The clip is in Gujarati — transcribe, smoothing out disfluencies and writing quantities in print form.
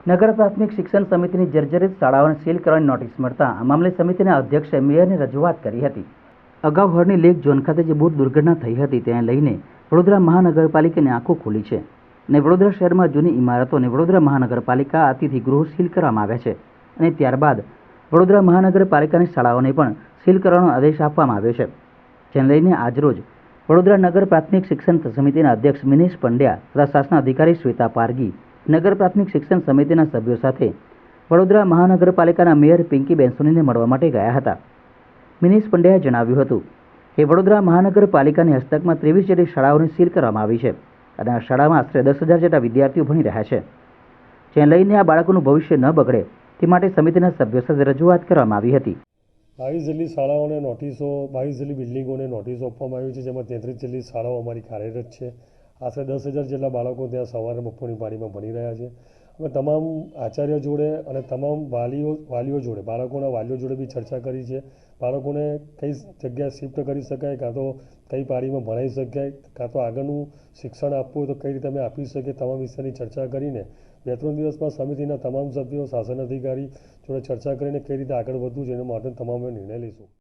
નગર પ્રાથમિક શિક્ષણ સમિતિની જર્જરિત શાળાઓને સીલ કરવાની નોટિસ મળતા આ મામલે સમિતિના અધ્યક્ષે મેયરને રજૂઆત કરી હતી. અગાઉ હળની લેક ઝોન ખાતે જે બોટ દુર્ઘટના થઈ હતી તેને લઈને વડોદરા મહાનગરપાલિકાની આંખો ખુલી છે અને વડોદરા શહેરમાં જૂની ઇમારતો અને વડોદરા મહાનગરપાલિકા અતિથિ ગૃહો સીલ કરવામાં આવ્યા છે અને ત્યારબાદ વડોદરા મહાનગરપાલિકાની શાળાઓને પણ સીલ કરવાનો આદેશ આપવામાં આવ્યો છે. જેને લઈને આજરોજ વડોદરા નગર પ્રાથમિક શિક્ષણ સમિતિના અધ્યક્ષ મિનેશ પંડ્યા તથા શાસન અધિકારી શ્વેતા પારગી નગર પ્રાથમિક શિક્ષણ સમિતિના સભ્યો સાથે વડોદરા મહાનગરપાલિકાના મેયર પિંકીબેન સોનીને મળવા માટે ગયા હતા. મિનેશ પંડ્યાએ જણાવ્યું હતું કે વડોદરા મહાનગરપાલિકાની હસ્તકમાં 23 જેટલી શાળાઓને સીલ કરવામાં આવી છે અને આ શાળામાં આશરે 10,000 જેટલા વિદ્યાર્થીઓ ભણી રહ્યા છે. જેને લઈને આ બાળકોનું ભવિષ્ય ન બગડે તે માટે સમિતિના સભ્યો સાથે રજૂઆત કરવામાં આવી હતી. 22 જેટલી શાળાઓને નોટિસો 22 જેટલી બિલ્ડિંગોને નોટિસો આપવામાં આવી છે, જેમાં 33 જેટલી શાળાઓ અમારી કાર્યરત છે. આશરે 10,000 જેટલા બાળકો ત્યાં સવારે બપોરની પાળીમાં ભણી રહ્યા છે. અમે તમામ આચાર્ય જોડે અને તમામ વાલીઓ જોડે બાળકોના વાલીઓ જોડે બી ચર્ચા કરી છે. બાળકોને કઈ જગ્યાએ શિફ્ટ કરી શકાય, કાં તો કઈ પાળીમાં ભણાવી શકાય, કાં તો આગળનું શિક્ષણ આપવું હોય તો કઈ રીતે અમે આપી શકીએ, તમામ વિષયની ચર્ચા કરીને 2-3 દિવસમાં સમિતિના તમામ સભ્યો શાસન અધિકારી જોડે ચર્ચા કરીને કઈ રીતે આગળ વધવું છે એના માટે તમામ નિર્ણય લઈશું.